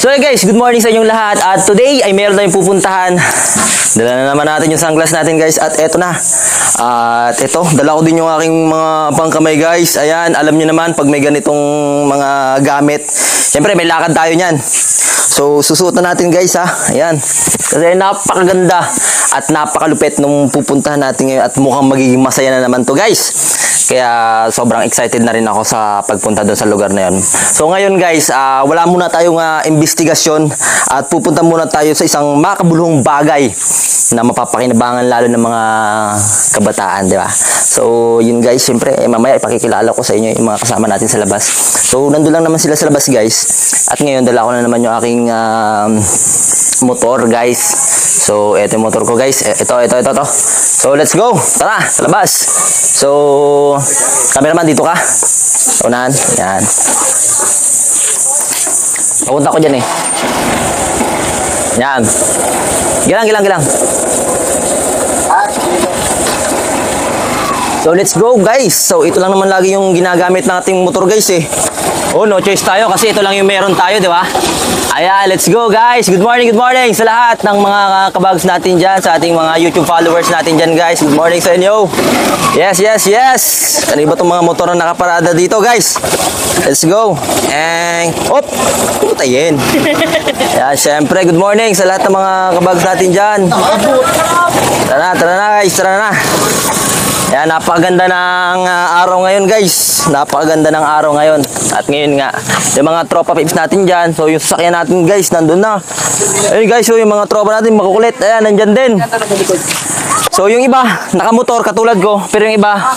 So guys, good morning sa inyong lahat. At today ay meron tayong pupuntahan. Dala na naman natin yung sunglass natin guys. At eto na. At eto, dala ko din yung aking mga pangkamay guys. Ayan, alam nyo naman pag may ganitong mga gamit. Siyempre may lakad tayo nyan. So susuot na natin guys ha. Ayan. Kasi napakaganda at napakalupit nung pupuntahan natin ngayon. At mukhang magiging masaya na naman to guys. Kaya sobrang excited na rin ako sa pagpunta doon sa lugar na yun. So ngayon guys, wala muna tayong investigasyon at pupunta muna tayo sa isang makabuluhang bagay na mapapakinabangan lalo ng mga kabataan, di ba? So yun guys, siyempre mamaya ipakikilala ko sa inyo yung mga kasama natin sa labas. So nandun lang naman sila sa labas guys. At ngayon dala ko na naman yung aking motor guys. So eto yung motor ko guys. Ito. So let's go. Tara, sa labas. So cameraman dito ka. Unahan. Yan. Papunta ko dyan eh. Yan. Gilang. So let's go guys. So ito lang naman lagi yung ginagamit nating motor guys eh. Oh, no choice tayo kasi ito lang yung meron tayo, di ba? Ayan, let's go guys. Good morning sa lahat ng mga kabags natin dyan, sa ating mga YouTube followers natin dyan guys. Good morning sa inyo. Yes. Ano ba itong mga motor na nakaparada dito guys? Let's go. And, putayin. Ayan, syempre, good morning sa lahat ng mga kabags natin dyan. Tara na guys, tara na. Ayan, napakaganda ng araw ngayon guys. Napakaganda ng araw ngayon. At ngayon nga, yung mga tropa pips natin dyan. So yung sasakyan natin guys, nandun na. Ayun guys, so yung mga tropa natin makukulit. Ayan, nandyan din. So yung iba, nakamotor katulad ko. Pero yung iba,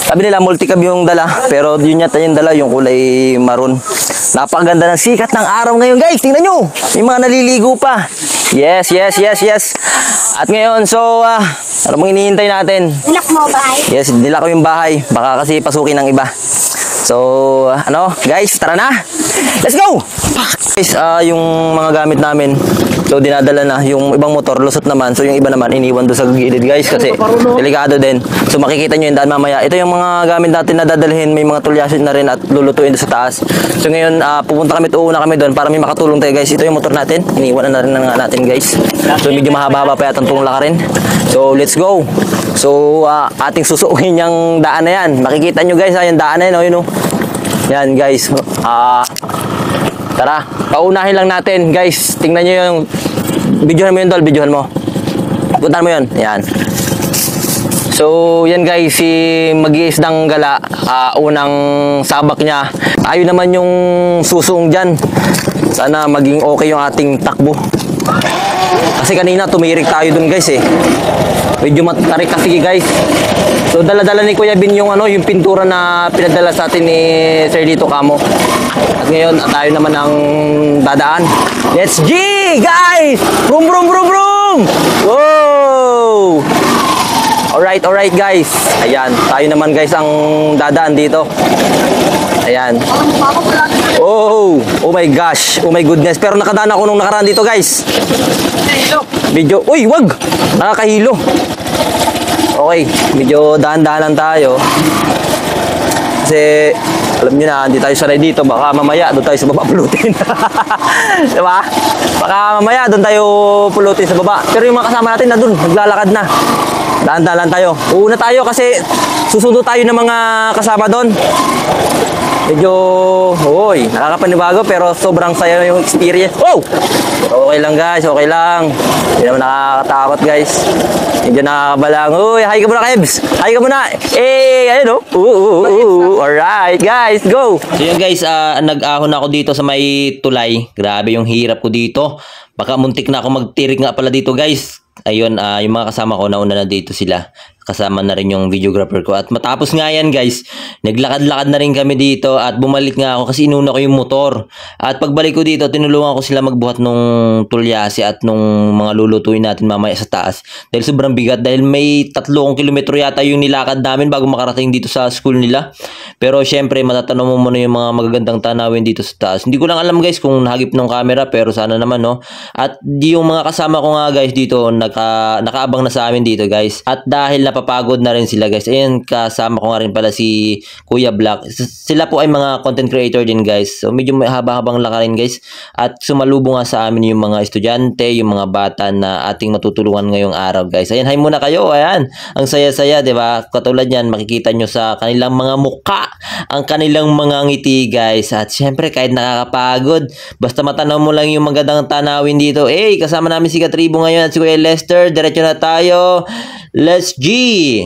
sabi nila multicab yung dala. Pero yun yata yung dala, yung kulay maroon. Napakaganda ng sikat ng araw ngayon guys. Tingnan nyo, yung mga naliligo pa. Yes. At ngayon, so ano bang hinihintay natin? Nilak mo bahay? Yes, nilak ko yung bahay. Baka kasi pasukin ng iba. So, guys, tara na. Let's go! Guys, yung mga gamit namin, so dinadala na. Yung ibang motor, lusot naman. So, yung iba naman, iniwan doon sa gilid, guys. Kasi, delikado din. So, makikita nyo yung daan mamaya. Ito yung mga gamit natin na dadalhin. May mga tulyasin na rin at lulutuin doon sa taas. So, ngayon, pupunta kami, uuna kami doon para may makatulong tayo, guys. Ito yung motor natin. Iniwan na rin na natin, guys. So, medyo mahaba-haba pa yata itong lakarin. So, let's go! So, ating susuuhin yung daan na yan. Makikita nyo, guys, yung daan na yan, yan, guys. Tara, paunahin lang natin, guys. Tingnan nyo yung videohan mo yun, Dol. Videohan mo. Puntahan mo yun. Yan. So, yan guys, si Mag-iisdang Gala, unang sabak niya. Ayun naman yung susuong dyan. Sana maging okay yung ating takbo. Kasi kanina tumirik tayo dun guys eh. Medyo matarik kasi guys. So dala-dala ni Kuya Bin yung yung pintura na pinadala sa atin ni Sir Lito Camo. At ngayon tayo naman ang dadaan. Let's G guys! Vroom! Wow! Alright guys. Ayan, tayo naman guys ang dadaan dito. Ayan. Oh my gosh. Oh my goodness. Pero nakadaan ako nung nakaraan dito guys. Medyo, uy, wag! Nakakahilo. Okay, medyo dahan-dahanan tayo. Kasi, alam nyo na, hindi tayo sanay dito. Baka mamaya, doon tayo sa baba pulutin. Diba? Baka mamaya, doon tayo pulutin sa baba. Pero yung mga kasama natin na doon, naglalakad na. Dahan-dahan tayo. Uuna tayo kasi susunod tayo ng mga kasama doon. Medyo, nakakapanibago pero sobrang saya yung experience. Oh! Okay lang guys, okay lang. Hindi naman nakakatakot guys. Medyo nakakabalang. Uy, hi ka muna Kebs. Hi ka muna. Ayun Alright guys, go! So yun guys, nag-ahon ako dito sa may tulay. Grabe yung hirap ko dito. Baka muntik na ako magtirik nga pala dito guys. Ayun, yung mga kasama ko, nauna na dito sila. Kasama na rin yung videographer ko. At matapos nga yan guys, naglakad-lakad na rin kami dito at bumalik nga ako kasi inuna ko yung motor. At pagbalik ko dito, tinulungan ko sila magbuhat nung tulyasi at nung mga lulutuin natin mamaya sa taas. Dahil sobrang bigat, dahil may 3 kilometro yata yung nilakad namin bago makarating dito sa school nila. Pero syempre, matatanong mo muna yung mga magagandang tanawin dito sa taas. Hindi ko lang alam guys kung nahagip ng camera, pero sana naman no. At yung mga kasama ko nga guys dito, nakaabang na sa amin dito guys. At dahil napapagod na rin sila guys. Ayun, kasama ko nga rin pala si Kuya Black. Sila po ay mga content creator din guys. So medyo may haba-habang laka rin guys. At sumalubong nga sa amin yung mga estudyante, yung mga bata na ating matutulungan ngayong araw guys. Ayan, hi muna kayo. Ayan, ang saya-saya, di ba? Katulad yan, makikita nyo sa kanilang mga mukha, ang kanilang mga ngiti guys. At syempre, kahit nakakapagod, basta matanaw mo lang yung magandang tanawin dito. Kasama namin si Katribo ngayon at si Kuya Lester. Diretso na tayo. Let's G!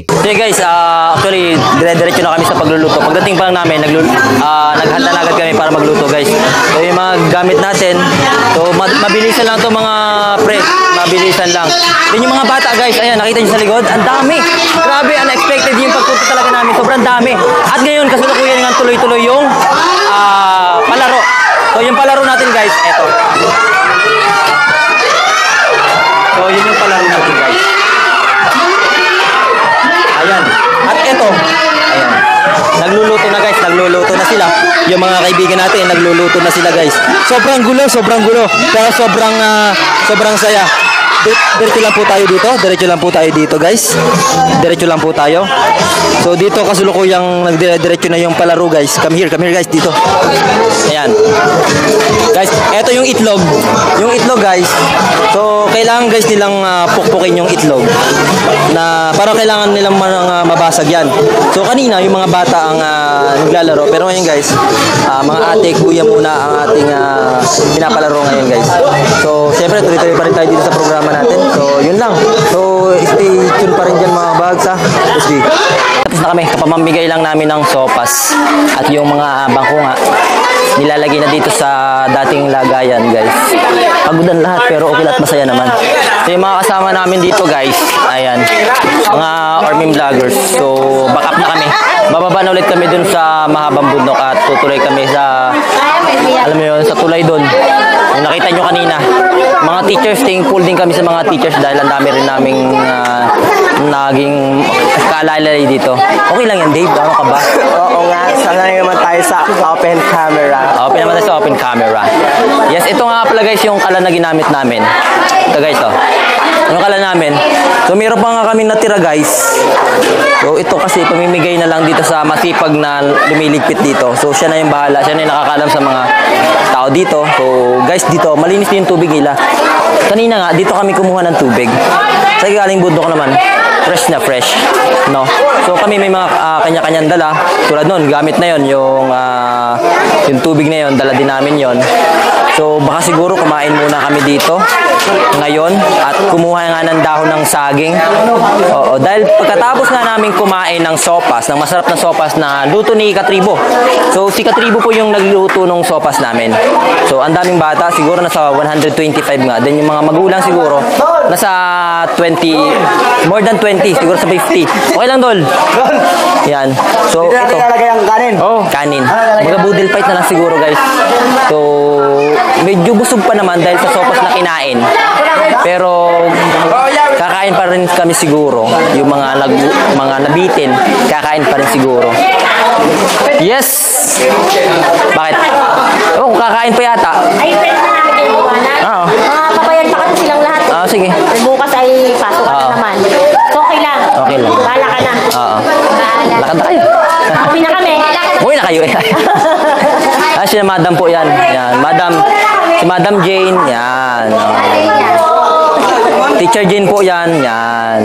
So guys, actually, dire-diretso na kami sa pagluluto. Pagdating pa lang namin, naghanda na agad kami para magluto guys. So yung mga gamit natin, so mabilisan lang to mga pre. Mabilisan lang. Then yung mga bata guys, ayan, nakita nyo sa likod, ang dami. Grabe, unexpected yung pagpunta talaga namin. Sobrang dami. At ngayon, kasalukuyan nga tuloy-tuloy yung palaro. So yung palaro natin guys, eto. So yun yung palaro natin guys. Ayan. At ito, ayan. Nagluluto na guys, nagluluto na sila. Yung mga kaibigan natin, nagluluto na sila guys. Sobrang gulo. Pero sobrang saya. Diretso lang po tayo dito guys. Diretso lang po tayo. So dito kasulukuyang nagdiretso na yung palaro guys. Come here guys dito. Ayan. Guys, eto yung itlog. Yung itlog guys. So kailangan guys nilang pukpukin yung itlog. Na parang kailangan nilang mabasag yan. So kanina yung mga bata ang naglalaro. Pero ngayon guys, mga ate, kuya muna ang ating pinapalaro ngayon guys. So syempre tuloy-tuloy pa rin tayo dito sa programa natin. So yun lang. So stay tuned pa rin dyan mga bags ha. Let's see. Tapos na kami. Kapamamigay lang namin ng sopas at yung mga bangko nga. Nilalagay na dito sa dating lagayan guys. Pagudan lahat pero okay lahat, masaya naman. So yung mga kasama namin dito guys, ayan, mga Armin vloggers. So back up na kami. Bababa na ulit kami dun sa mahabang bundok at tutuloy kami sa, alam mo yun, sa tulay dun. Yung nakita nyo kanina, mga teachers, thankful din kami sa mga teachers dahil ang dami rin naming naging kaalalay dito. Okay lang yan Dave, ano ka ba? Oo nga, sanay naman tayo sa open camera. Open naman tayo sa open camera. Yes, ito nga pala guys yung kala na ginamit namin. Ito guys, oh. Yung kala namin. So meron pa nga kami natira guys. So ito kasi pamimigay na lang dito sa masipag na lumiligpit dito. So siya na yung bahala, siya na yung nakakalam sa mga tao dito. So guys dito, malinis din yung tubig nila. Kanina nga, dito kami kumuha ng tubig. Sa galing bundok naman, fresh na fresh. No? So kami may mga kanya-kanyang dala. Tulad nun, gamit na yon yung tubig na yon, dala din namin yon. So baka siguro kumain muna kami dito ngayon at kumuha nga ng dahon ng saging. Oo, dahil pagkatapos nga namin kumain ng sopas, ng masarap na sopas na luto ni Katribo. So si Katribo po yung nagluto ng sopas namin. So ang daming bata, siguro nasa 125 nga. Then yung mga magulang siguro nasa 20, more than 20, siguro sa 50. Okay lang Dol. Yan. So Dito natin ilalagay ang kanin. oh, kanin. Mga budel fight na lang siguro guys. So medyo busog pa naman dahil sa sopas na kinain. Pero kakain pa rin kami siguro. Yung mga nabitin, kakain pa rin siguro. Yes! Bakit? Oh, kakain pa yata. Ay, pwede na natin iwanan. Oo. Mga papayan pa kasi silang lahat. Sige. Bukas ay pasok ka na naman. So, okay lang. Okay lang. Bahala ka na. Oo. Bahala. Lakad na kayo. Uwi na kami. Uwi na kayo. Si Madam po yan. Yan. Si Madam Jane. Yan. Teacher Jane po yan. Yan.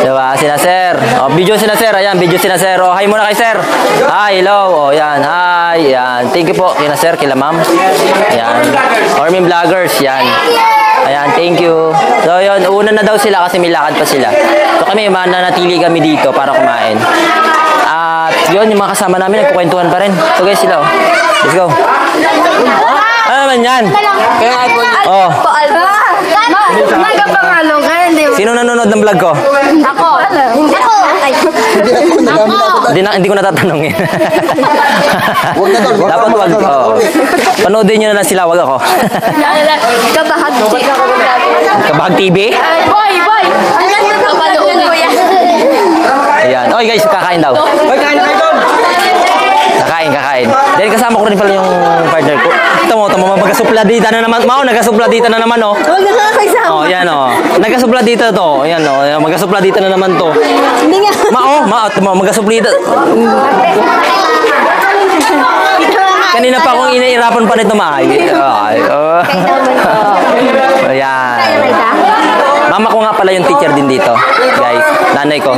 Diba? Sina Sir. Video sina Sir. Ayan. Video sina Sir. Hi muna kay Sir. Hi. Hello. Yan. Hi. Yan. Thank you po. Kina Sir. Kila Ma'am. Yan. Armin Vloggers. Yan. Ayan, thank you. So yun, una na daw sila kasi may lakad pa sila. So kami, mananatili kami dito para kumain. At yun, yung mga kasama namin, nagkukwentuhan pa rin. So guys, sila oh. Let's go. Ano naman yan? Kaya Oh. Nagkapangalong ka, hindi mo. Sino nanonood ng vlog ko? Ako. Ako. Ay. Hindi ko natatanungin. Dapat wag. Oh. Panoodin nyo na lang sila, wag ako. Kabahag. Kabahag TV? Boy, boy. Ang ganda ng kapanood ko yan. Ayan. Oy guys, kakain daw. Hoy, kain na kayo doon. Kakain. Then kasama ko rin pala yung partner ko. Ito mo, magasupladita na naman. Nagasupladita na naman, oh. Huwag na nakakaisama. Oh, yan, oh. Nagasupladita to. Yan, oh. Magasupladita na naman to. Hindi nga. Magasuplita. Kanina pa akong inairapan pa nito, Ayan. Mama ko nga pala yung teacher din dito, guys. Nanay ko.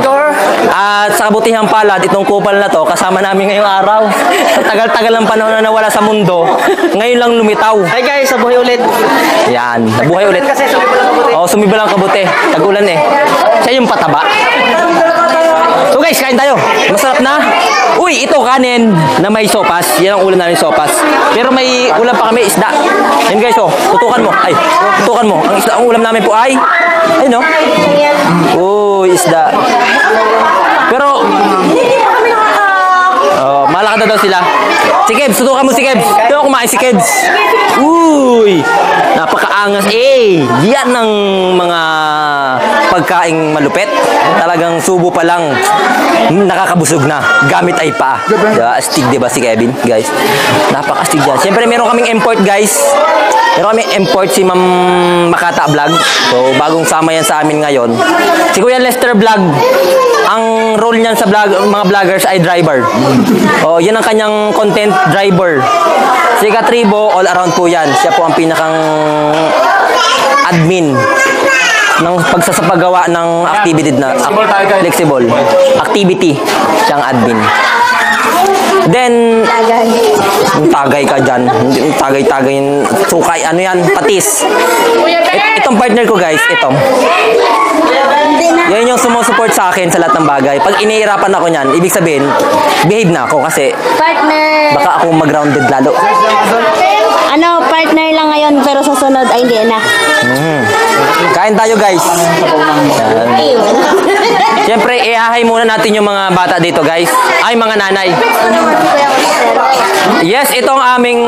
At sa kabutihang palad, itong kupal na to, kasama namin ngayong araw. Sa tagal-tagal ng panahon na nawala sa mundo, ngayon lang lumitaw. Hi guys, sabuhay ulit. Yan, nabuhay ulit. Kasi sumiba lang kabuti. Oo, sumiba lang kabuti. Tag-ulan eh. Siya yung pataba. So guys, kain tayo. Masarap na. Uy, ito kanin na may sopas. Yan ang ulam namin, sopas. Pero may ulam pa kami, isda. Yan guys, oh. Tutukan mo. Ang isda, ang ulam namin po ay no? Uy, isda. Pero malakad na daw sila. Si Kebs, tutukan mo si Kebs. Ito kumain si Kebs. Uy, napakaangas. Yan ang mga pagkaing malupet. Talagang subo pa lang, nakakabusog na. Gamit ay pa. Diba? Astig, diba si Kevin, guys? Napakastig yan. Siyempre, meron kaming import, guys. Meron kaming import si Ma'am Makata Vlog. So, bagong sama yan sa amin ngayon. Si Kuya Lester Vlog, ang role niyan sa mga vloggers ay driver. Oh, yan ang kanyang content driver. Si Katribo, all around po yan. Siya po ang pinakang admin ng pagsasapagawa ng activity na flexible activity, siyang admin. Then tagay ka dyan, tagay sukay, ano yan, patis. Itong partner ko, guys, ito yan yung sumusupport sa akin sa lahat ng bagay. Pag inihirapan ako niyan, ibig sabihin behave na ako kasi Partner. baka ako mag-grounded lalo. Partner lang ngayon pero sa sunod ay hindi na. Kain tayo, guys. Yan. Siyempre, ihahay muna natin yung mga bata dito, guys. Ay, mga nanay. Yes, itong aming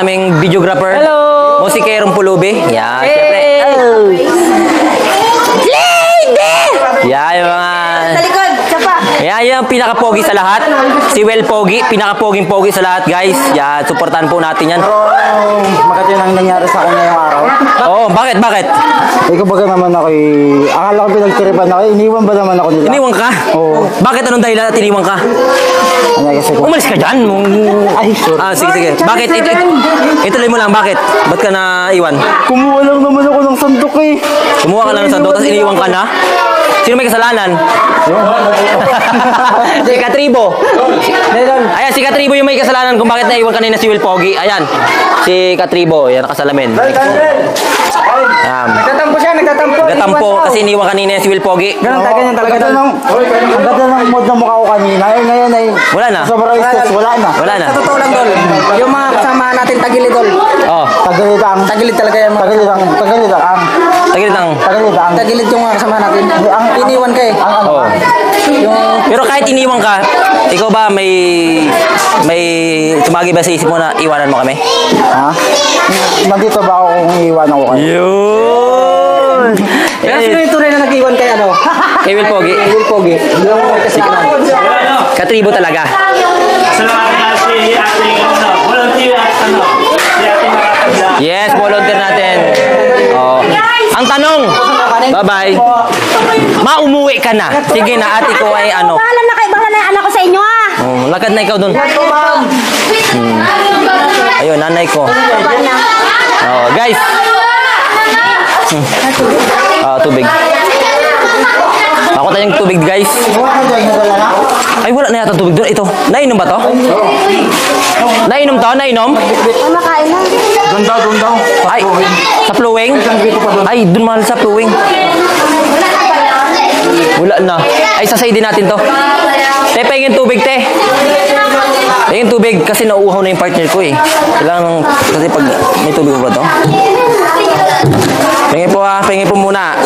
aming videographer. Hello! Musikerong Pulubi. Yan, siyempre. Yan, yung mga... Sa likod, sapa. Yan, yung pinaka-pogi sa lahat. Si Well Pogi, pinaka-poging-pogi sa lahat, guys. Yan, supportan po natin yan. Maganda yun ang nangyari sa akin ngayong araw. Oh, bakit? Ikaw baga naman ako akala ko pinagtiripan ako, iniwan ba naman ako nila? Iniwan ka? Oo. Bakit? Anong dahilan at iniwan ka? Ano kasi ko? Umalis ka dyan. Ay, sorry. Sige. Bakit? Ituloy mo lang. Bakit? Ba't ka naiwan? Kumuha lang naman ako ng sandok eh. Kumuha ka lang ng sandok, tapos iniwan ka na? Sino may kasalanan? Si Katribo. Ayan, si Katribo yung may kasalanan kung bakit naiwan kanina si Will Pogi. Ayan, si Katribo. Yan, nakasalamin. Nagtatampo kasi iniwan kanina si Will Pogi. Ganyan talaga. Ang ganda ng mood ng mukha ko kanina. Ngayon ay... Wala na. Sobrang stress, wala na. Sa Totoo lang, Dol. Yung mga kasama natin, tagilid, Dol. Oh, Tagilid talaga yung mga... Tagilid yung mga kasama natin. Iniwan ka eh. Oh. Pero kahit iniwan ka, ikaw ba may tumagi ba sa isip mo na iwanan mo kami? Ha? Nandito ba ako kung iiwan ako kayo? Yun! Pero sino yung tunay na nag-iwan kay ano? Kay Will Pogi. Will Pogi. Yung kasi Katribo talaga. Yes, volunteer natin. Oh. Ang tanong, bye-bye. Maumuwi ka na. Sige na, ate ko ay ano. Bahala na yung anak ko sa inyo ah. Lakad na ikaw dun. Ayun, nanay ko. Oh, guys. Tubig. Ako tayong tubig, guys. Ay, wala na yata tubig doon. Ito. Nainom ba to? Nainom to? Nainom? Makain na. Doon daw. Ay, sa flowing? Ay, dun mahal sa flowing. Wala na. Ay, sasay din natin to. Te, pahingin tubig, te. Pahingin tubig kasi nauuhaw na yung partner ko eh. Kailangan, kasi pag may tubig ba to? Pahingin po muna.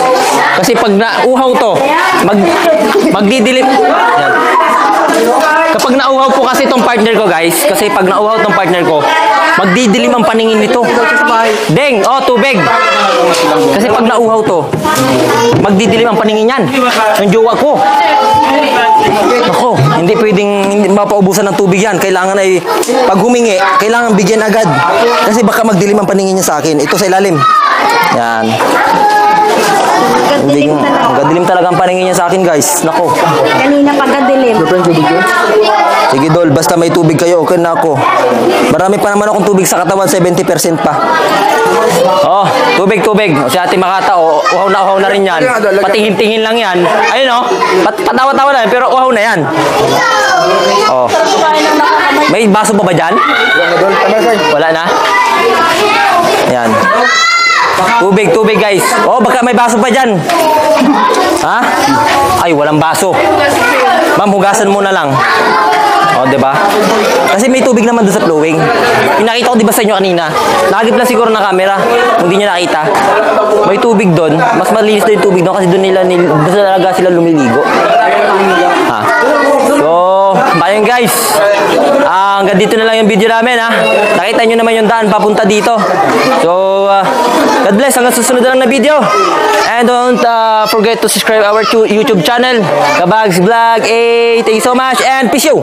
Kasi pag nauuhaw to, magdidilim. Yan. Kapag nauhaw po kasi itong partner ko, guys, kasi pag nauhaw itong partner ko, magdidilim ang paningin nito. Deng, tubig. Kasi pag nauhaw to, magdidilim ang paningin yan. Yung jowa ko. Ako, hindi pwedeng mapaubusan ng tubig yan. Kailangan ay, pag humingi, kailangan bigyan agad. Kasi baka magdilim ang paningin niya sa akin. Ito sa ilalim. Yan. Hindi, magdilim talaga ang paningin niya sa akin, guys. Nako. Kanina pagkadilim. Sige, Dol, basta may tubig kayo, okay na ako. Marami pa naman akong tubig sa katawan, 70% pa. Oh, tubig. Si Ate Makata, uhaw na rin yan. Patingin-tingin lang yan. Ayun, patawa-tawa na yan, pero uhaw na yan. Oh. May baso pa ba dyan? Wala na? Yan. Tubig, guys. Oh, baka may baso pa dyan. Ha? Ay, walang baso. Ma'am, hugasan mo na lang. Oh, 'di ba? Kasi may tubig naman doon sa flowing. Pinakita ko 'di ba sa inyo kanina. Nakagip lang siguro ng camera, hindi niya nakita. May tubig doon. Mas malinis na yung tubig doon kasi doon talaga sila lumiligo. Ha. So, ayun guys. Hanggang dito na lang yung video namin ha. Nakita niyo naman yung daan papunta dito. So, God bless hanggang susunod na lang na video. And don't forget to subscribe our YouTube channel, Kabags Vlog 8. Thank you so much and peace you.